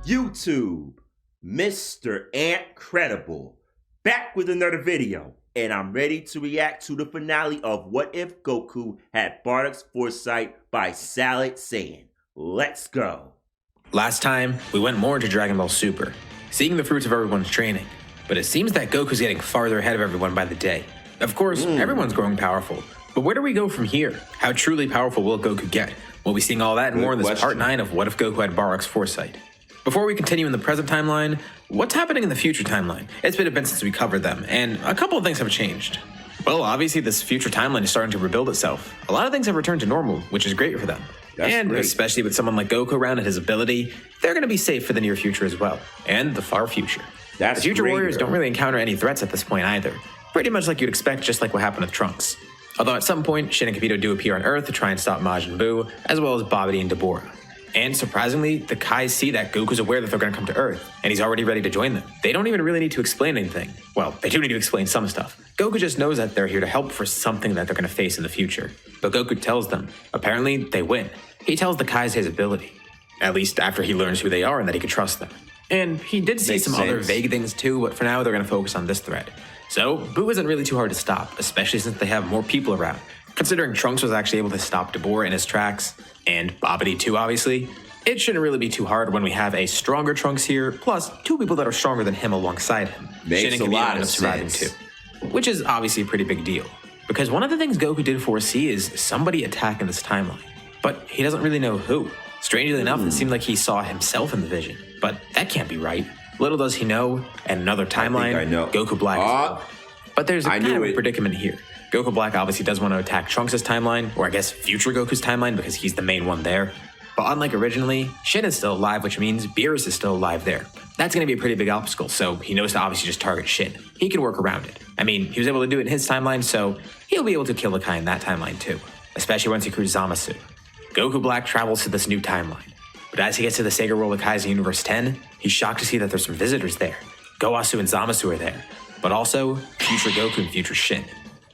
YouTube? Mr. Incredible, back with another video, and I'm ready to react to the finale of What If Goku Had Bardock's Foresight by Salad Saiyan. Let's go. Last time, we went more into Dragon Ball Super, seeing the fruits of everyone's training, but it seems that Goku's getting farther ahead of everyone by the day. Of course, everyone's growing powerful, but where do we go from here? How truly powerful will Goku get? We'll be seeing all that and more in this part 9 of What If Goku Had Bardock's Foresight. Before we continue in the present timeline, what's happening in the future timeline? It's been a bit since we covered them, and a couple of things have changed. Well, obviously this future timeline is starting to rebuild itself. A lot of things have returned to normal, which is great for them. Especially with someone like Goku around and his ability, they're going to be safe for the near future as well, and the far future. The future warriors don't really encounter any threats at this point either. Pretty much like you'd expect, just like what happened with Trunks. Although at some point, Shin and Kibito do appear on Earth to try and stop Majin Buu, as well as Babidi and Dabura. And surprisingly, the Kais see that Goku's aware that they're going to come to Earth, and he's already ready to join them. They don't even really need to explain anything. Well, they do need to explain some stuff. Goku just knows that they're here to help for something that they're going to face in the future. But Goku tells them. Apparently, they win. He tells the Kais his ability. At least after he learns who they are and that he can trust them. And he did see some other vague things too, but for now they're going to focus on this thread. So, Buu isn't really too hard to stop, especially since they have more people around. Considering Trunks was actually able to stop Dabura in his tracks, and Babidi too, obviously, it shouldn't really be too hard when we have a stronger Trunks here, plus two people that are stronger than him alongside him. Makes a lot of sense. Too, which is obviously a pretty big deal. Because one of the things Goku did foresee is somebody attacking this timeline. But he doesn't really know who. Strangely enough, it seemed like he saw himself in the vision. But that can't be right. Little does he know, and another timeline, Goku Black as well. But there's a kind of a predicament here. Goku Black obviously does want to attack Trunks' timeline, or I guess future Goku's timeline, because he's the main one there. But unlike originally, Shin is still alive, which means Beerus is still alive there. That's going to be a pretty big obstacle, so he knows to obviously just target Shin. He can work around it. I mean, he was able to do it in his timeline, so he'll be able to kill the Kai in that timeline too. Especially once he crews Zamasu. Goku Black travels to this new timeline. But as he gets to the Sega World of Kai's in Universe 10, he's shocked to see that there's some visitors there. Gowasu and Zamasu are there, but also future Goku and future Shin.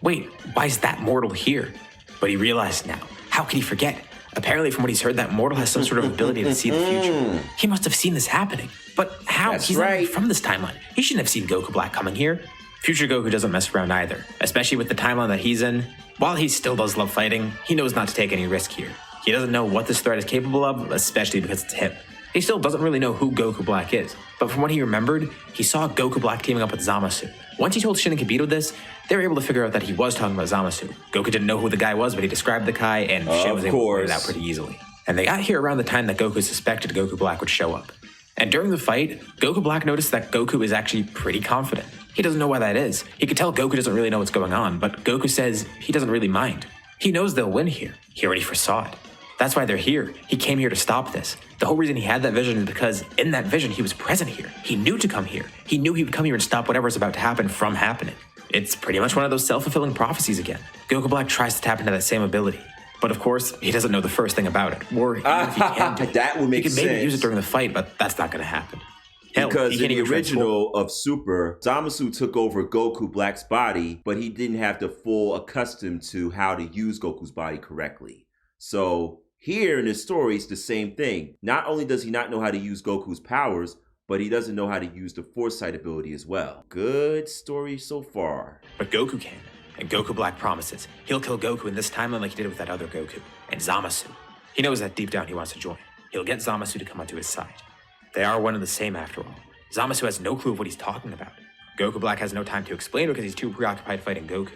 Wait, why is that mortal here? But he realized now. How could he forget? Apparently from what he's heard, that mortal has some sort of ability to see the future. He must have seen this happening. But how? He's not from this timeline. He shouldn't have seen Goku Black coming here. Future Goku doesn't mess around either, especially with the timeline that he's in. While he still does love fighting, he knows not to take any risk here. He doesn't know what this threat is capable of, especially because it's him. He still doesn't really know who Goku Black is, but from what he remembered, he saw Goku Black teaming up with Zamasu. Once he told Shin and Kibito this, they were able to figure out that he was talking about Zamasu. Goku didn't know who the guy was, but he described the Kai, and Shin was able to figure it out pretty easily. And they got here around the time that Goku suspected Goku Black would show up. And during the fight, Goku Black noticed that Goku is actually pretty confident. He doesn't know why that is. He could tell Goku doesn't really know what's going on, but Goku says he doesn't really mind. He knows they'll win here. He already foresaw it. That's why they're here. He came here to stop this. The whole reason he had that vision is because in that vision, he was present here. He knew to come here. He knew he would come here and stop whatever's about to happen from happening. It's pretty much one of those self-fulfilling prophecies again. Goku Black tries to tap into that same ability. But of course, he doesn't know the first thing about it. Or even if he can do it. That would make sense. He could maybe use it during the fight, but that's not going to happen. Hell, because in the original of Super, Zamasu took over Goku Black's body, but he didn't have the full accustomed to how to use Goku's body correctly. So here in this story, it's the same thing. Not only does he not know how to use Goku's powers, but he doesn't know how to use the foresight ability as well. Good story so far. But Goku can, and Goku Black promises he'll kill Goku in this timeline like he did with that other Goku, and Zamasu. He knows that deep down he wants to join. He'll get Zamasu to come onto his side. They are one and the same after all. Zamasu has no clue of what he's talking about. Goku Black has no time to explain because he's too preoccupied fighting Goku.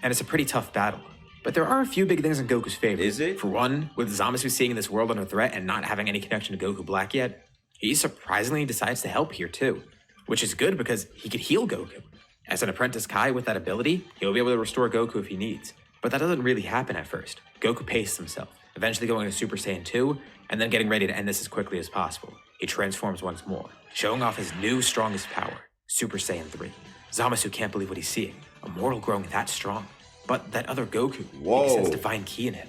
And it's a pretty tough battle. But there are a few big things in Goku's favor. Is it? For one, with Zamasu seeing this world under threat and not having any connection to Goku Black yet, he surprisingly decides to help here too. Which is good because he could heal Goku. As an apprentice Kai with that ability, he'll be able to restore Goku if he needs. But that doesn't really happen at first. Goku paced himself, eventually going to Super Saiyan 2, and then getting ready to end this as quickly as possible. He transforms once more, showing off his new strongest power, Super Saiyan 3. Zamasu can't believe what he's seeing, a mortal growing that strong. But that other Goku, he senses divine ki in him.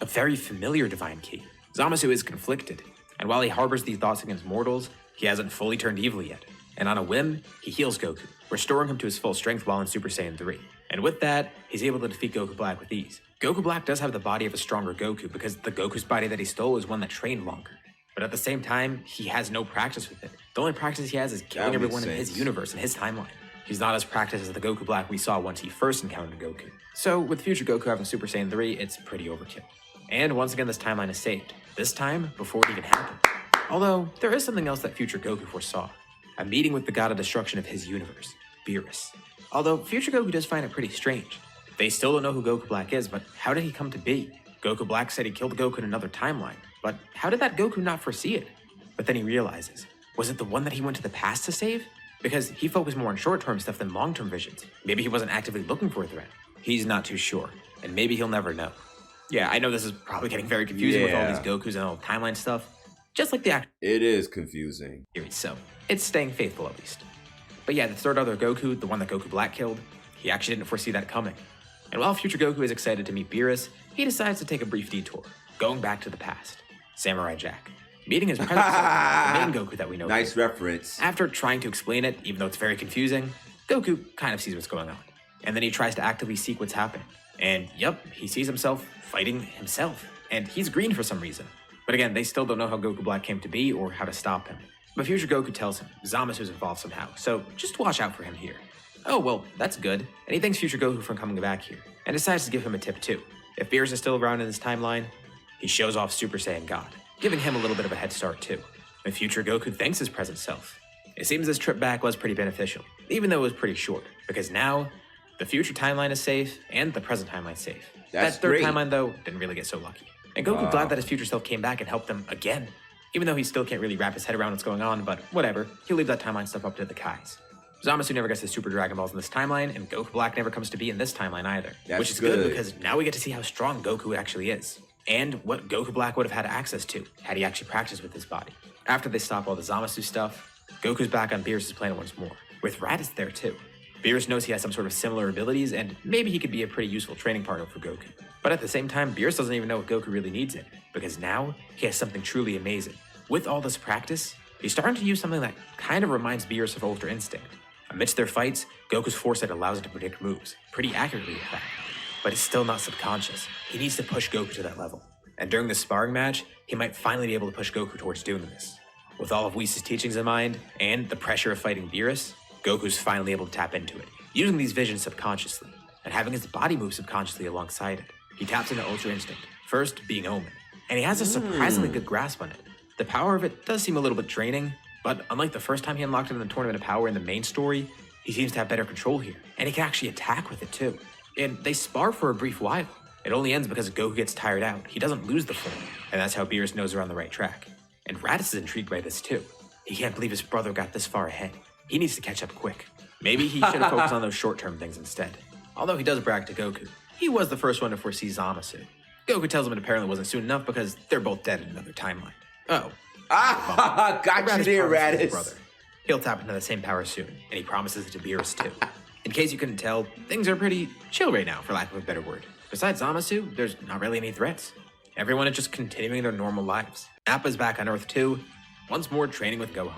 A very familiar divine ki. Zamasu is conflicted, and while he harbors these thoughts against mortals, he hasn't fully turned evil yet. And on a whim, he heals Goku, restoring him to his full strength while in Super Saiyan 3. And with that, he's able to defeat Goku Black with ease. Goku Black does have the body of a stronger Goku because the Goku's body that he stole is one that trained longer. But at the same time, he has no practice with it. The only practice he has is killing That makes everyone in his sense. universe, in his timeline. He's not as practiced as the Goku Black we saw once he first encountered Goku. So with future Goku having Super Saiyan 3, it's pretty overkill. And once again, this timeline is saved. This time, before it even happened. Although, there is something else that future Goku foresaw. A meeting with the god of destruction of his universe, Beerus. Although, future Goku does find it pretty strange. They still don't know who Goku Black is, but how did he come to be? Goku Black said he killed Goku in another timeline, but how did that Goku not foresee it? But then he realizes, was it the one that he went to the past to save? Because he focused more on short-term stuff than long-term visions. Maybe he wasn't actively looking for a threat. He's not too sure, and maybe he'll never know. Yeah, I know this is probably getting very confusing with all these Gokus and all the timeline stuff, just like the actual It is confusing. series, so it's staying faithful at least. But yeah, the third other Goku, the one that Goku Black killed, he actually didn't foresee that coming. And while future Goku is excited to meet Beerus, he decides to take a brief detour, going back to the past. Samurai Jack. Meeting his present self, the main Goku that we know. Nice here. reference. After trying to explain it, even though it's very confusing, Goku kind of sees what's going on. And then he tries to actively seek what's happening. And yep, he sees himself fighting himself. And he's green for some reason. But again, they still don't know how Goku Black came to be or how to stop him. But future Goku tells him Zamasu's involved somehow, so just watch out for him here. Oh, well, that's good. And he thanks future Goku for coming back here, and decides to give him a tip too. If Beerus is still around in this timeline, he shows off Super Saiyan God, giving him a little bit of a head start too. And future Goku thanks his present self. It seems this trip back was pretty beneficial, even though it was pretty short, because now the future timeline is safe and the present timeline is safe. That's that third great. timeline, though, didn't really get so lucky. And Goku glad that his future self came back and helped them again. Even though he still can't really wrap his head around what's going on, but whatever, he'll leave that timeline stuff up to the Kais. Zamasu never gets his Super Dragon Balls in this timeline, and Goku Black never comes to be in this timeline either. That's which is good good. because now we get to see how strong Goku actually is. And what Goku Black would have had access to, had he actually practiced with his body. After they stop all the Zamasu stuff, Goku's back on Beerus' planet once more, with Raditz there too. Beerus knows he has some sort of similar abilities, and maybe he could be a pretty useful training partner for Goku. But at the same time, Beerus doesn't even know what Goku really needs it, because now he has something truly amazing. With all this practice, he's starting to use something that kind of reminds Beerus of Ultra Instinct. Amidst their fights, Goku's foresight allows him to predict moves, pretty accurately in fact. But it's still not subconscious. He needs to push Goku to that level. And during this sparring match, he might finally be able to push Goku towards doing this. With all of Whis' teachings in mind, and the pressure of fighting Beerus, Goku's finally able to tap into it, using these visions subconsciously, and having his body move subconsciously alongside it. He taps into Ultra Instinct, first being Omen, and he has a surprisingly good grasp on it. The power of it does seem a little bit draining, but unlike the first time he unlocked it in the Tournament of Power in the main story, he seems to have better control here, and he can actually attack with it too. And they spar for a brief while. It only ends because Goku gets tired out. He doesn't lose the form, and that's how Beerus knows they're on the right track. And Raditz is intrigued by this too. He can't believe his brother got this far ahead. He needs to catch up quick. Maybe he should have focused on those short-term things instead. Although he does brag to Goku, he was the first one to foresee Zamasu. Goku tells him it apparently wasn't soon enough because they're both dead in another timeline. Oh. Got you Raditz there, promises his Raditz. brother. He'll tap into the same power soon, and he promises it to Beerus too. In case you couldn't tell, things are pretty chill right now, for lack of a better word. Besides Zamasu, there's not really any threats. Everyone is just continuing their normal lives. Nappa's back on Earth too, once more training with Gohan.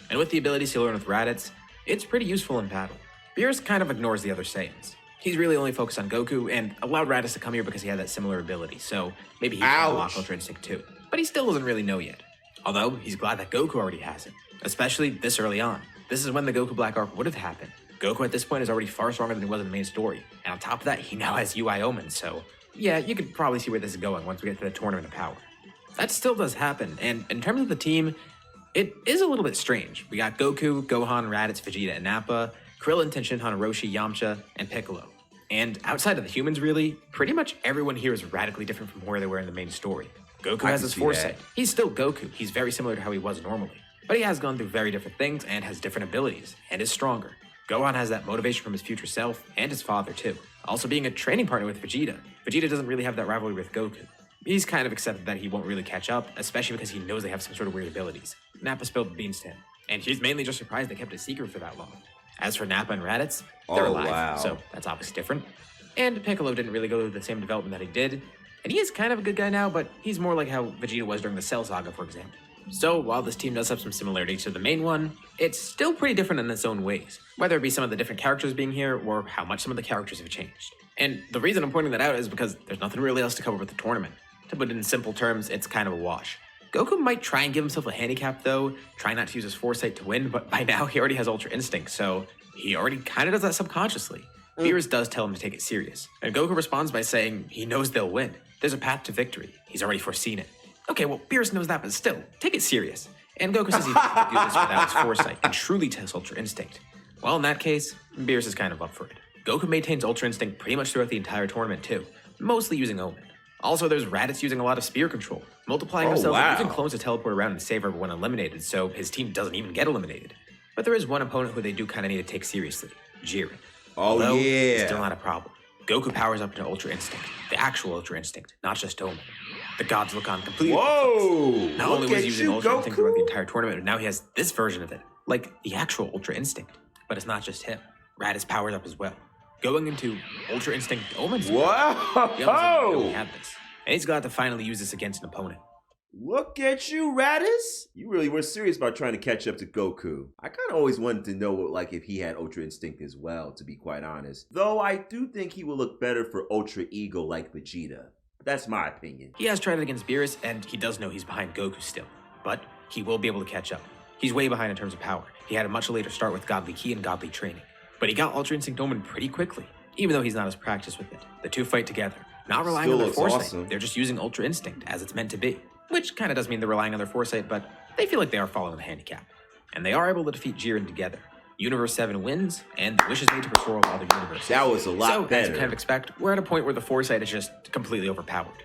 And with the abilities he learned with Raditz, it's pretty useful in battle. Beerus kind of ignores the other Saiyans. He's really only focused on Goku and allowed Raditz to come here because he had that similar ability, so maybe he can unlock Ultra Instinct too. But he still doesn't really know yet. Although, he's glad that Goku already has it, especially this early on. This is when the Goku Black arc would have happened. Goku at this point is already far stronger than he was in the main story, and on top of that, he now has UI Omen, so yeah, you could probably see where this is going once we get to the Tournament of Power. That still does happen, and in terms of the team, it is a little bit strange. We got Goku, Gohan, Raditz, Vegeta, and Nappa, Krillin, Tenshin, Roshi, Yamcha, and Piccolo. And outside of the humans, really, pretty much everyone here is radically different from where they were in the main story. Goku has his foresight. He's still Goku. He's very similar to how he was normally. But he has gone through very different things and has different abilities, and is stronger. Gohan has that motivation from his future self, and his father too. Also being a training partner with Vegeta. Vegeta doesn't really have that rivalry with Goku. He's kind of accepted that he won't really catch up, especially because he knows they have some sort of weird abilities. Nappa spilled the beans to him, and he's mainly just surprised they kept it secret for that long. As for Nappa and Raditz, they're alive, so that's obviously different. And Piccolo didn't really go through the same development that he did, and he is kind of a good guy now, but he's more like how Vegeta was during the Cell Saga, for example. So while this team does have some similarities to the main one, it's still pretty different in its own ways, whether it be some of the different characters being here or how much some of the characters have changed. And the reason I'm pointing that out is because there's nothing really else to cover with the tournament. To put it in simple terms, it's kind of a wash. Goku might try and give himself a handicap though, trying not to use his foresight to win, but by now he already has Ultra Instinct, so he already kind of does that subconsciously. Beerus does tell him to take it serious, and Goku responds by saying he knows they'll win. There's a path to victory. He's already foreseen it. Okay, well, Beerus knows that, but still, take it serious. And Goku says he thinks he can do this without his foresight and truly test Ultra Instinct. Well, in that case, Beerus is kind of up for it. Goku maintains Ultra Instinct pretty much throughout the entire tournament too, mostly using Omen. Also, there's Raditz using a lot of spear control, multiplying himself and even clones to teleport around and save everyone eliminated, so his team doesn't even get eliminated. But there is one opponent who they do kind of need to take seriously, Jiren. Although, it's still not a problem. Goku powers up into Ultra Instinct, the actual Ultra Instinct, not just Omen. The gods look on completely. Whoa! Not only was he using Ultra Instinct throughout the entire tournament, but now he has this version of it, like the actual Ultra Instinct. But it's not just him. Raditz powers up as well, going into Ultra Instinct Omen's. Whoa! He almost had this, and he's glad to finally use this against an opponent. Look at you, Raditz! You really were serious about trying to catch up to Goku. I kind of always wanted to know like if he had Ultra Instinct as well, to be quite honest. Though I do think he will look better for Ultra Ego like Vegeta. That's my opinion. He has tried it against Beerus, and he does know he's behind Goku still. But he will be able to catch up. He's way behind in terms of power. He had a much later start with Godly Ki and Godly Training. But he got Ultra Instinct Omen pretty quickly, even though he's not as practiced with it. The two fight together, not relying on their foresight. Awesome. They're just using Ultra Instinct as it's meant to be. Which kind of does mean they're relying on their foresight, but they feel like they are following the handicap. And they are able to defeat Jiren together. Universe 7 wins, and the Wish is made to restore all the other universes. That was a lot better. As you kind of expect, we're at a point where the foresight is just completely overpowered.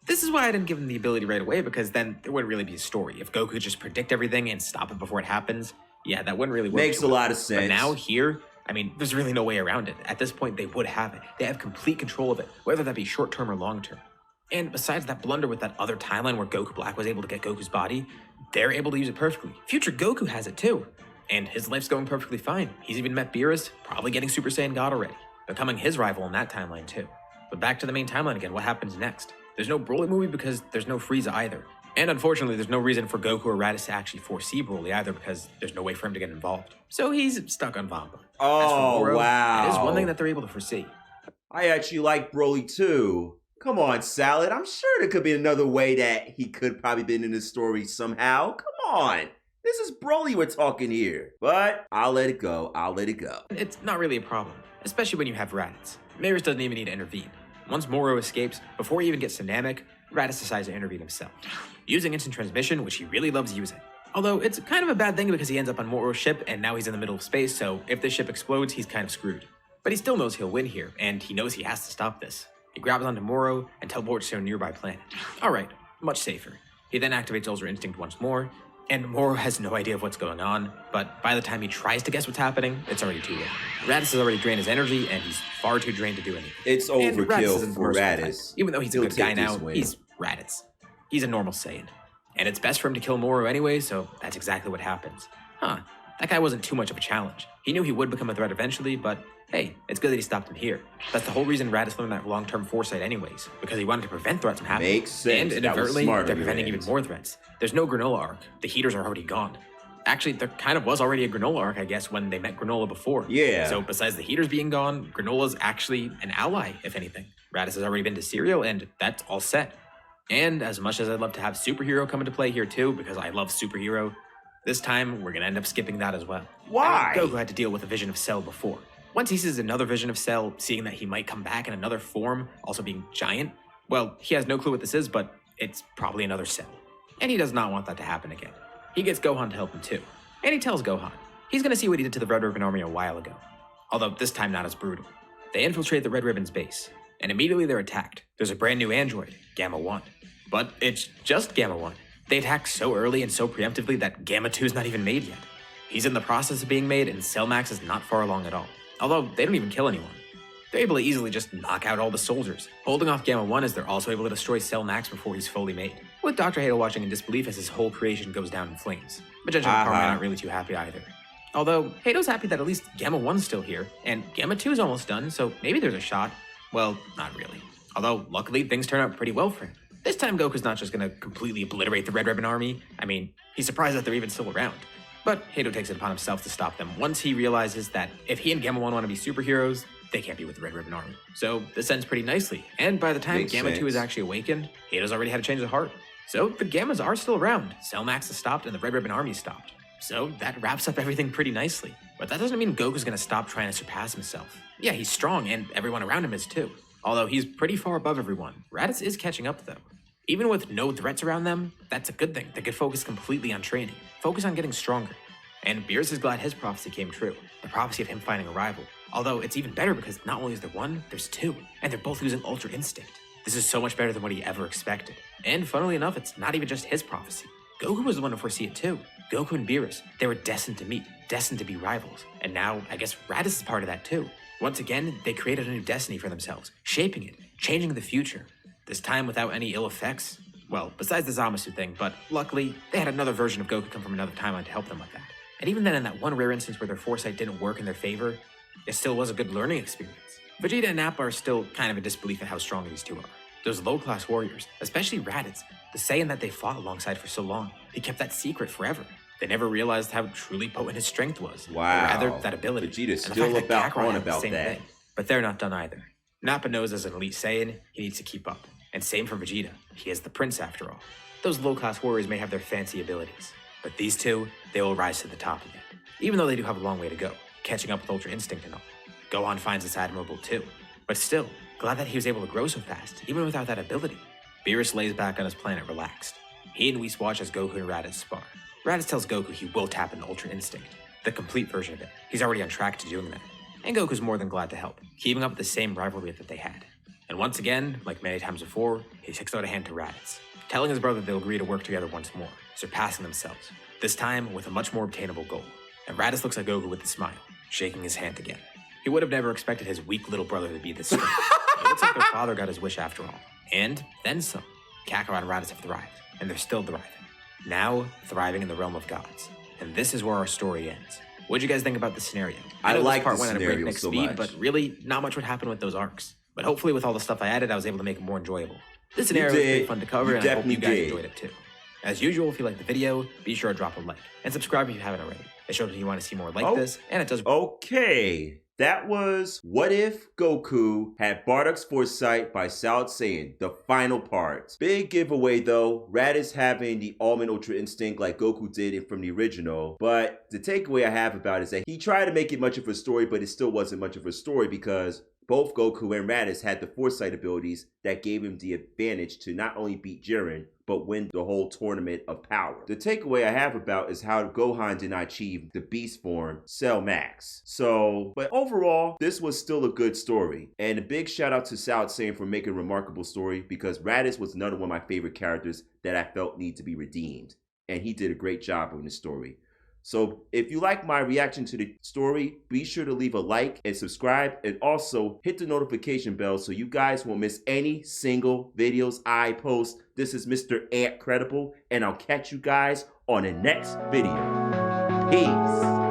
This is why I didn't give him the ability right away, because then there wouldn't really be a story. If Goku could just predict everything and stop it before it happens, yeah, that wouldn't really work. Makes a lot of sense. But now here, I mean, there's really no way around it. At this point, they would have it. They have complete control of it, whether that be short-term or long-term. And besides that blunder with that other timeline where Goku Black was able to get Goku's body, they're able to use it perfectly. Future Goku has it too. And his life's going perfectly fine. He's even met Beerus, probably getting Super Saiyan God already, becoming his rival in that timeline too. But back to the main timeline again, what happens next? There's no Broly movie because there's no Frieza either. And unfortunately, there's no reason for Goku or Raditz to actually foresee Broly either because there's no way for him to get involved. So he's stuck on Vampa. Oh, Moro, wow. That is one thing that they're able to foresee. I actually like Broly too. Come on, Salad. I'm sure there could be another way that he could probably been in the story somehow. Come on. This is Broly we're talking here. But I'll let it go. I'll let it go. It's not really a problem, especially when you have Raditz. Beerus doesn't even need to intervene. Once Moro escapes, before he even gets to Namek, Raditz decides to intervene himself, using instant transmission, which he really loves using. Although it's kind of a bad thing because he ends up on Moro's ship and now he's in the middle of space, so if the ship explodes, he's kind of screwed. But he still knows he'll win here, and he knows he has to stop this. He grabs onto Moro and teleports to a nearby planet. Alright, much safer. He then activates Ultra Instinct once more, and Moro has no idea of what's going on, but by the time he tries to guess what's happening, it's already too late. Raditz has already drained his energy, and he's far too drained to do anything. It's overkill for Raditz. Even though he's a good guy now, he's Raditz. He's a normal Saiyan. And it's best for him to kill Moro anyway, so that's exactly what happens. Huh, that guy wasn't too much of a challenge. He knew he would become a threat eventually, but hey, it's good that he stopped him here. That's the whole reason Raditz learned that long-term foresight anyways, because he wanted to prevent threats from happening. Makes sense. And inadvertently, they're preventing even more threats. There's no Granola arc. The heaters are already gone. Actually, there kind of was already a Granola arc, I guess, when they met Granola before. Yeah. So besides the heaters being gone, Granola's actually an ally, if anything. Raditz has already been to Cereal, and that's all set. And as much as I'd love to have Superhero come into play here too, because I love Superhero, this time we're gonna end up skipping that as well. Why? I mean, Goku had to deal with a vision of Cell before. Once he sees another vision of Cell, seeing that he might come back in another form, also being giant, well, he has no clue what this is, but it's probably another Cell. And he does not want that to happen again. He gets Gohan to help him too. And he tells Gohan he's gonna see what he did to the Red Ribbon Army a while ago. Although this time not as brutal. They infiltrate the Red Ribbon's base, and immediately they're attacked. There's a brand new android, Gamma 1. But it's just Gamma 1. They attack so early and so preemptively that Gamma 2 is not even made yet. He's in the process of being made, and Cell Max is not far along at all. Although, they don't even kill anyone. They're able to easily just knock out all the soldiers, holding off Gamma 1 as they're also able to destroy Cell Max before he's fully made, with Dr. Hato watching in disbelief as his whole creation goes down in flames. But Judge and Karma are not really too happy either. Although, Hato's happy that at least Gamma 1's still here, and Gamma 2 is almost done, so maybe there's a shot. Well, not really. Although, luckily, things turn out pretty well for him. This time, Goku's not just gonna completely obliterate the Red Ribbon Army. I mean, he's surprised that they're even still around. But Hato takes it upon himself to stop them once he realizes that if he and Gamma 1 want to be superheroes, they can't be with the Red Ribbon Army. So this ends pretty nicely, and by the time Gamma 2 is actually awakened, Hato's already had a change of heart. So the Gammas are still around. Cell Max has stopped and the Red Ribbon Army stopped. So that wraps up everything pretty nicely. But that doesn't mean Goku's gonna stop trying to surpass himself. Yeah, he's strong and everyone around him is too. Although he's pretty far above everyone. Raditz is catching up though. Even with no threats around them, that's a good thing. They could focus completely on training. Focus on getting stronger. And Beerus is glad his prophecy came true. The prophecy of him finding a rival. Although it's even better because not only is there one, there's two. And they're both using Ultra Instinct. This is so much better than what he ever expected. And funnily enough, it's not even just his prophecy. Goku was the one to foresee it too. Goku and Beerus, they were destined to meet, destined to be rivals. And now, I guess Raditz is part of that too. Once again, they created a new destiny for themselves, shaping it, changing the future. This time without any ill effects. Well, besides the Zamasu thing, but luckily, they had another version of Goku come from another timeline to help them with that. And even then, in that one rare instance where their foresight didn't work in their favor, it still was a good learning experience. Vegeta and Nappa are still kind of in disbelief at how strong these two are. Those low-class warriors, especially Raditz, the Saiyan that they fought alongside for so long, he kept that secret forever. They never realized how truly potent his strength was. Wow. Or rather, that ability. Vegeta's and still the fact that about Kakarot on had the about same that. thing. But they're not done either. Nappa knows as an elite Saiyan, he needs to keep up. And same for Vegeta. He is the prince after all. Those low-class warriors may have their fancy abilities, but these two, they will rise to the top again. Even though they do have a long way to go, catching up with Ultra Instinct and all. Gohan finds this admirable too. But still, glad that he was able to grow so fast, even without that ability. Beerus lays back on his planet relaxed. He and Whis watch as Goku and Raditz spar. Raditz tells Goku he will tap into Ultra Instinct, the complete version of it. He's already on track to doing that. And Goku's more than glad to help, keeping up the same rivalry that they had. And once again, like many times before, he takes out a hand to Raditz, telling his brother they'll agree to work together once more, surpassing themselves, this time with a much more obtainable goal. And Raditz looks at Goku with a smile, shaking his hand again. He would have never expected his weak little brother to be this strong. It looks like their father got his wish after all. And then some. Kakarot and Raditz have thrived, and they're still thriving. Now, thriving in the realm of gods. And this is where our story ends. What'd you guys think about this scenario? I know like this part this went at a scenario breakneck so speed, much. but really, not much would happen with those arcs. But hopefully with all the stuff I added, I was able to make it more enjoyable. This scenario was pretty fun to cover, and I hope you guys enjoyed it too. As usual, if you liked the video, be sure to drop a like. And subscribe if you haven't already. It shows me you want to see more like this, and it does. Okay, that was What If Goku Had Bardock's Foresight by Solid Saiyan, the final part. Big giveaway though, Raditz having the Almond Ultra Instinct like Goku did from the original, but the takeaway I have about it is that he tried to make it much of a story, but it still wasn't much of a story because both Goku and Raditz had the foresight abilities that gave him the advantage to not only beat Jiren, but win the whole tournament of power. The takeaway I have about is how Gohan did not achieve the beast form, Cell Max. But overall, this was still a good story. And a big shout out to Solid Saiyan for making a remarkable story because Raditz was another one of my favorite characters that I felt need to be redeemed. And he did a great job on the story. So if you like my reaction to the story, be sure to leave a like and subscribe and also hit the notification bell so you guys won't miss any single videos I post. This is Mr. Ant Credible and I'll catch you guys on the next video. Peace.